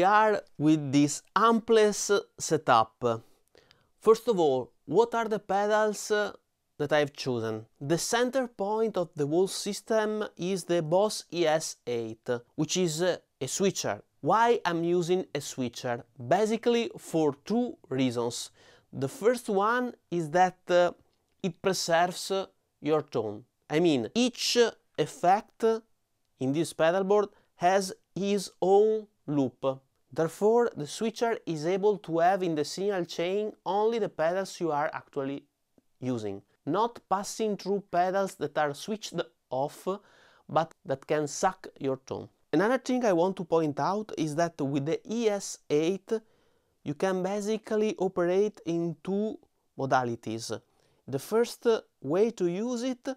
we are with this Ampless setup. First of all, what are the pedals that I've chosen? The center point of the whole system is the Boss ES8, which is a switcher. Why I'm using a switcher? Basically for two reasons. The first one is that it preserves your tone. I mean, each effect in this pedalboard has its own loop. Therefore, the switcher is able to have in the signal chain only the pedals you are actually using, not passing through pedals that are switched off, but that can suck your tone. Another thing I want to point out is that with the ES8, you can basically operate in two modalities. The first way to use it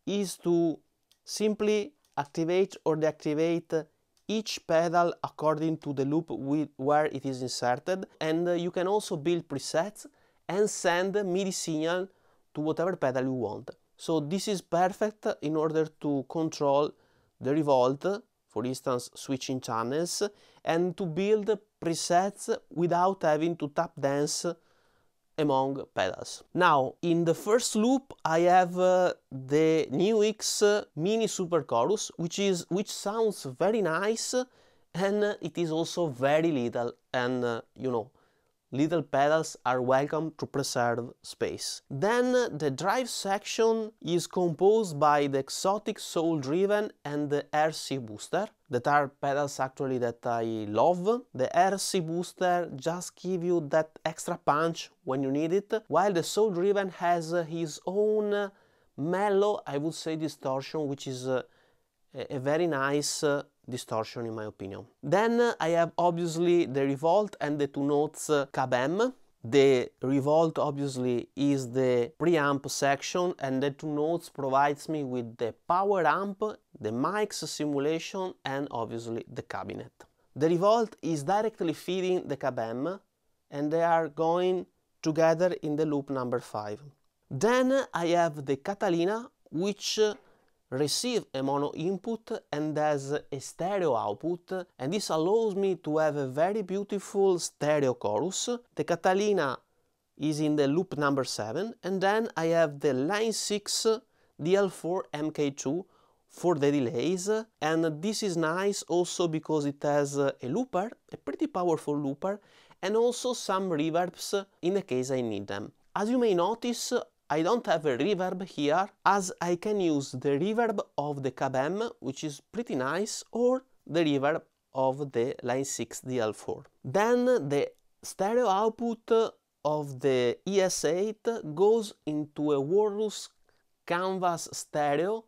is to simply activate or deactivate each pedal according to the loop where it is inserted, and you can also build presets and send MIDI signal to whatever pedal you want. So this is perfect in order to control the ReVolt, for instance switching channels, and to build presets without having to tap dance among pedals. Now, in the first loop I have the New X Mini Super Chorus, which sounds very nice, and it is also very little, and you know, little pedals are welcome to preserve space. Then the drive section is composed by the Exotic Soul Driven and the RC Booster, that are pedals actually that I love. The RC Booster just gives you that extra punch when you need it, while the Soul Driven has his own mellow, I would say, distortion, which is a very nice distortion in my opinion. Then I have obviously the ReVolt and the two notes cab-em. The ReVolt obviously is the preamp section, and the two notes provides me with the power amp, the mic's simulation, and obviously the cabinet. The ReVolt is directly feeding the cab-em, and they are going together in the loop number 5. Then I have the Catalina, which receive a mono input and has a stereo output, and this allows me to have a very beautiful stereo chorus. The Catalina is in the loop number 7, and then I have the Line 6 DL4 MK2 for the delays, and this is nice also because it has a looper, a pretty powerful looper, and also some reverbs in the case I need them. As you may notice, I don't have a reverb here, as I can use the reverb of the cab-em, which is pretty nice, or the reverb of the Line 6 DL4. Then the stereo output of the ES8 goes into a Walrus Canvas stereo,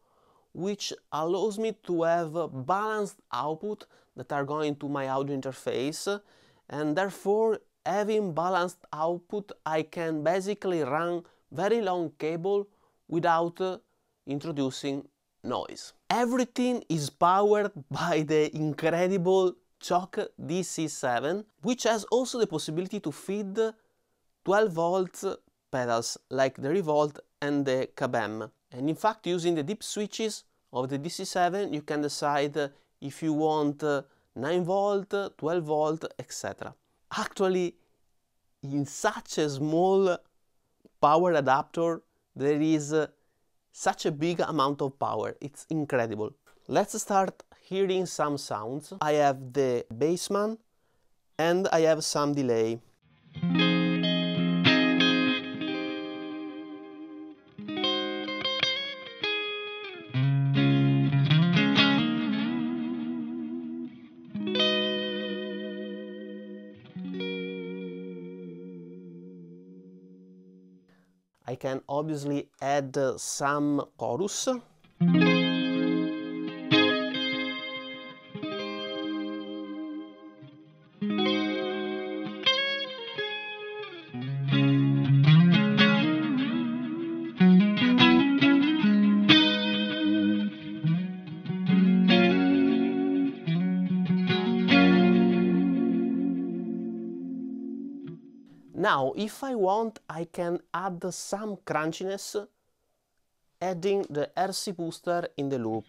which allows me to have balanced output that are going to my audio interface, and therefore having balanced output I can basically run very long cable without introducing noise. Everything is powered by the incredible Choc DC7, which has also the possibility to feed 12 volts pedals like the ReVolt and the cab-em. And in fact, using the dip switches of the DC7 you can decide if you want 9 volt, 12 volt, etc. Actually, in such a small power adapter there is such a big amount of power. It's incredible. Let's start hearing some sounds. I have the bassman and I have some delay. I can obviously add some chorus. Now, if I want, I can add some crunchiness, adding the RC booster in the loop.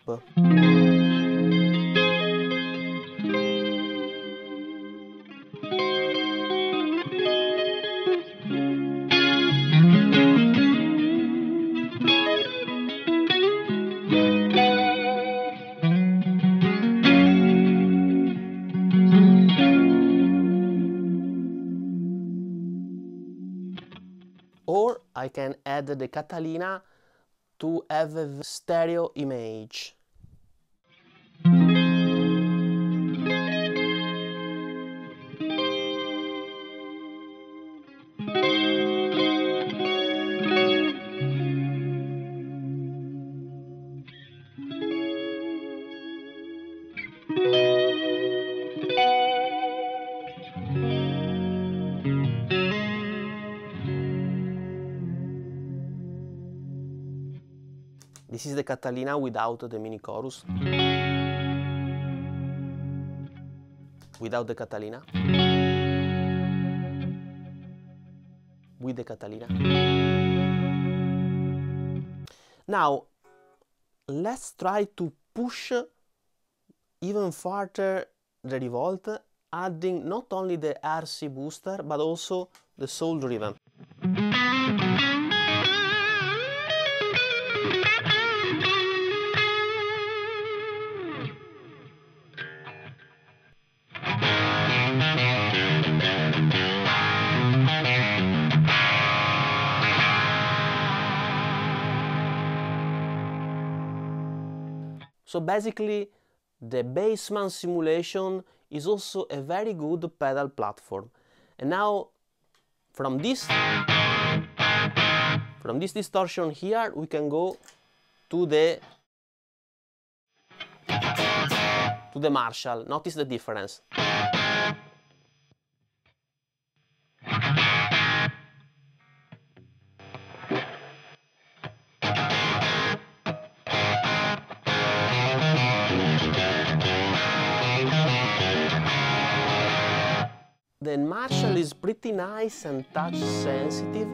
Or I can add the Catalina to have a stereo image. This is the Catalina without the mini chorus. Without the Catalina. With the Catalina. Now, let's try to push even further the ReVolt, adding not only the RC booster, but also the soul driven. So basically, the Bassman simulation is also a very good pedal platform. And now, from this distortion here, we can go to the Marshall. Notice the difference. The Marshall is pretty nice and touch sensitive.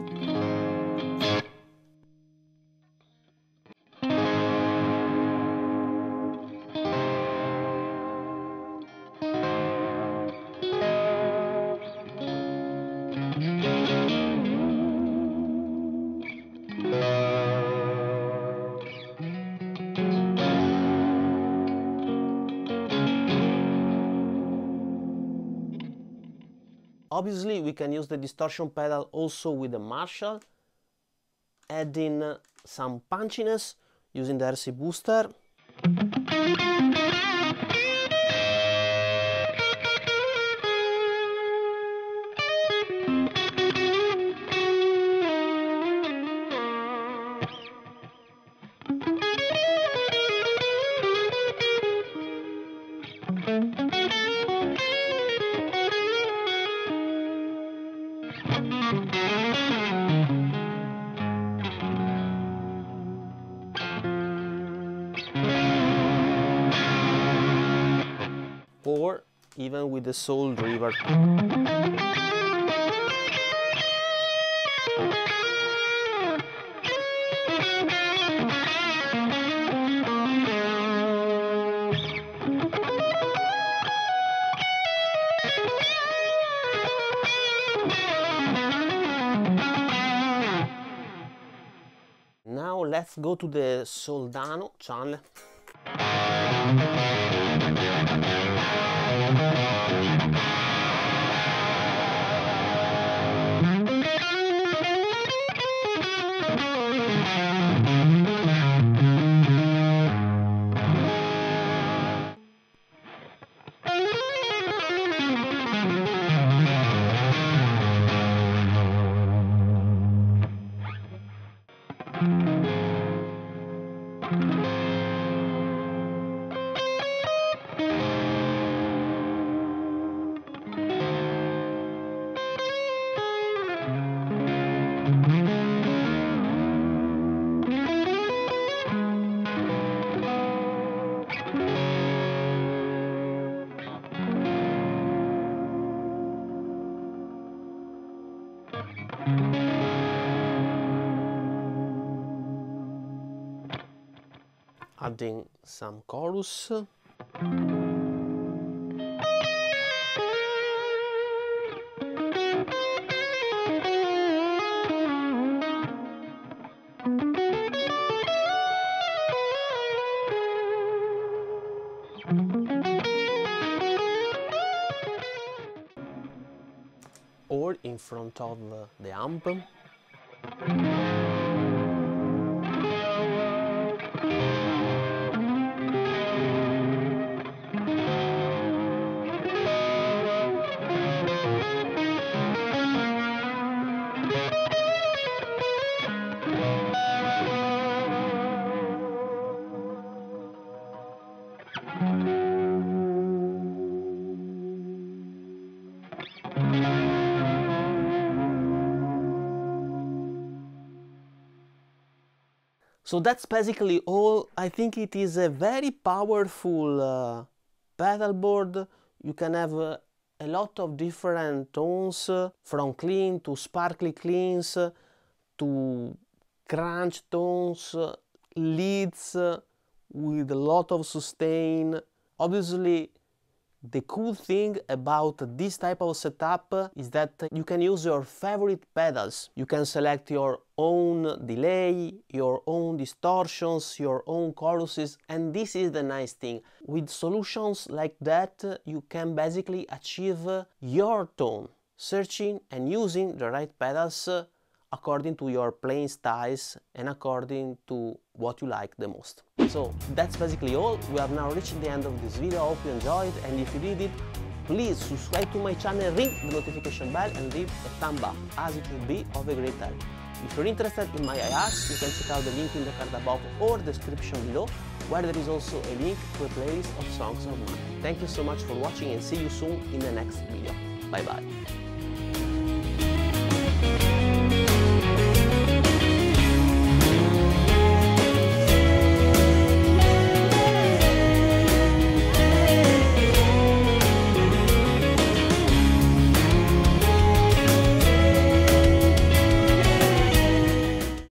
Obviously, we can use the distortion pedal also with the Marshall, adding some punchiness using the RC booster. Or even with the soul driver. Now let's go to the Soldano channel. Adding some chorus. Or in front of the amp. So that's basically all. I think it is a very powerful pedal board. You can have a lot of different tones, from clean to sparkly cleans, to crunch tones, leads with a lot of sustain. Obviously, the cool thing about this type of setup is that you can use your favorite pedals. You can select your own delay, your own distortions, your own choruses, and this is the nice thing. With solutions like that, you can basically achieve your tone, searching and using the right pedals according to your playing styles and according to what you like the most. So that's basically all. We have now reached the end of this video. I hope you enjoyed, and if you did it, please subscribe to my channel, ring the notification bell and leave a thumb up, as it will be of a great help. If you're interested in my IRs, you can check out the link in the card above or description below, where there is also a link to a playlist of songs of mine. Thank you so much for watching, and see you soon in the next video. Bye bye.